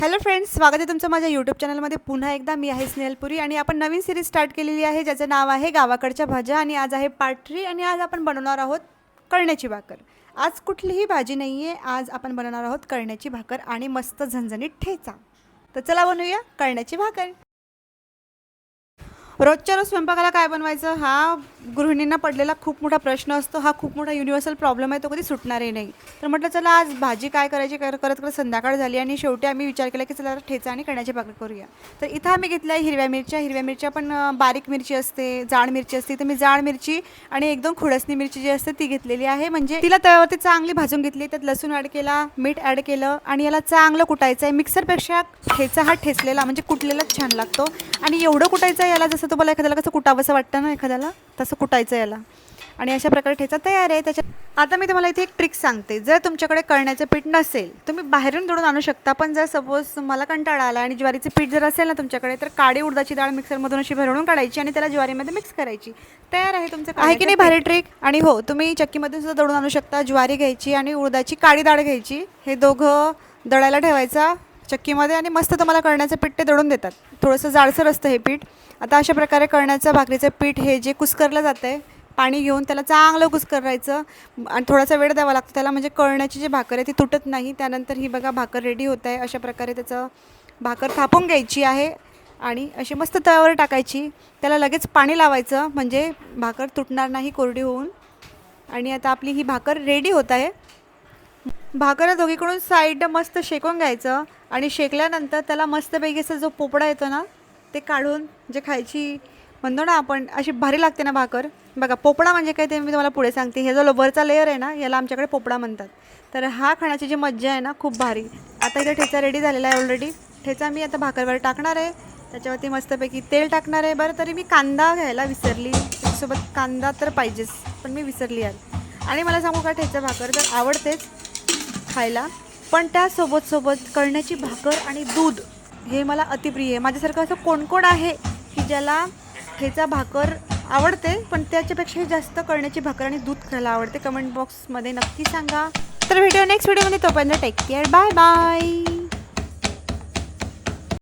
Hello friends, स्वागत आहे तुमचं माझ्या यूट्यूब चॅनलमध्ये पुन्हा एकदा. मी आहे स्नेहलपुरी आणि आपण नवीन सिरीज स्टार्ट केलेली आहे ज्याचं नाव आहे गावाकडच्या भाज्या. आणि आज आहे पार्ट 3 आणि आज आपण बनवणार आहोत कळण्याची भाकर. आज कुठलीही भाजी नाही आहे, आज आपण बनवणार आहोत कळण्याची भाकर आणि मस्त झणझणीत ठेचा. तर चला बनवूया कळण्याची भाकर. रोजच्या रोज स्वयंपाकाला काय बनवायचं हा गृहिणींना पडलेला खूप मोठा प्रश्न असतो. हा खूप मोठा युनिव्हर्सल प्रॉब्लेम आहे, तो कधी सुटणारही नाही. तर म्हटलं चला आज भाजी काय करायची करत करत संध्याकाळ झाली आणि शेवटी आम्ही विचार केला की चला ठेचा आणि कळण्याची भाकर करूया. तर इथं आम्ही घेतल्या हिरव्या मिरच्या पण बारीक मिरची असते, जाड मिरची असते. तर मी जाड मिरची आणि एकदम खुडसणी मिरची जी असते ती घेतलेली आहे. म्हणजे तिला तव्यावरती चांगली भाजून घेतली. त्यात लसूण ॲड केला, मीठ ॲड केलं आणि याला चांगलं कुटायचं आहे. मिक्सरपेक्षा ठेचा हा ठेचलेला म्हणजे कुटलेलाच छान लागतो. आणि एवढं कुटायचं आहे याला, जसं तुम्हाला एखाद्याला कसं कुटावंसं वाटतं ना एखाद्याला, तसं कुटायचं याला. आणि अशा प्रकारे ठेचा तयार आहे. त्याच्यात आता मी तुम्हाला इथे एक ट्रिक सांगते. जर तुमच्याकडे कळण्याचं पीठ नसेल तुम्ही बाहेरून दळून आणू शकता. पण जर सपोज मला कंटाळा आला आणि ज्वारीचं पीठ जर असेल ना तुमच्याकडे, तर काळी उडदाची डाळ मिक्सरमधून अशी भरवून काढायची आणि त्याला ज्वारीमध्ये मिक्स करायची. तयार आहे तुमचं. आहे की नाही भारी ट्रिक? आणि हो, तुम्ही चक्कीमधून सुद्धा दळून आणू शकता. ज्वारी घ्यायची आणि उडदाची काळी डाळ घ्यायची, हे दोघं दळायला ठेवायचा चक्कीमध्ये आणि मस्त तुम्हाला कळण्याचं पीठ ते दळून देतात. थोडंसं जाडसर असतं हे पीठ. आता अशा प्रकारे कळण्याचं भाकरीचं पीठ हे जे कुस्करलं जातं आहे, पाणी घेऊन त्याला चांगलं कुस्करायचं आणि थोडासा वेळ द्यावा लागतो त्याला, म्हणजे कळण्याची जी भाकर आहे ती तुटत नाही. त्यानंतर ही बघा भाकर रेडी होत आहे. अशा प्रकारे त्याचं भाकर थापून घ्यायची आहे आणि अशी मस्त तव्यावर टाकायची. त्याला लगेच पाणी लावायचं म्हणजे भाकर तुटणार नाही कोरडी होऊन. आणि आता आपली ही भाकर रेडी होत आहे. भाकर दोघीकडून साईड मस्त शेकून घ्यायचं आणि शेकल्यानंतर त्याला मस्तपैकी असा जो पोपडा येतो ना ते काढून जे खायची म्हणतो ना आपण, अशी भारी लागते ना भाकर. बघा पोपडा म्हणजे काय ते मी तुम्हाला पुढे सांगते. हे जो वरचा लेअर आहे ना याला आमच्याकडे पोपडा म्हणतात. तर हा खाण्याची जी मज्जा आहे ना खूप भारी. आता इथे ठेचा रेडी झालेला आहे ऑलरेडी. ठेचा मी आता भाकरवर टाकणार आहे. त्याच्यावरती मस्तपैकी तेल टाकणार आहे. बरं तरी मी कांदा घ्यायला विसरली. त्याच्यासोबत कांदा तर पाहिजेच, पण मी विसरली आहे. आणि मला सांगू का, ठेचा भाकर तर आवडतेच खायला, पण त्यासोबत कळण्याची भाकर आणि दूध हे मला अतिप्रिय आहे. माझ्यासारखं असं कोण आहे की ज्याला ठेचा भाकर आवडते पण त्याच्यापेक्षाही जास्त कळण्याची भाकर आणि दूध खायला आवडते? कमेंट बॉक्समध्ये नक्की सांगा. तर व्हिडिओ नेक्स्ट व्हिडिओमध्ये तोपर्यंत टेक केअर, बाय बाय.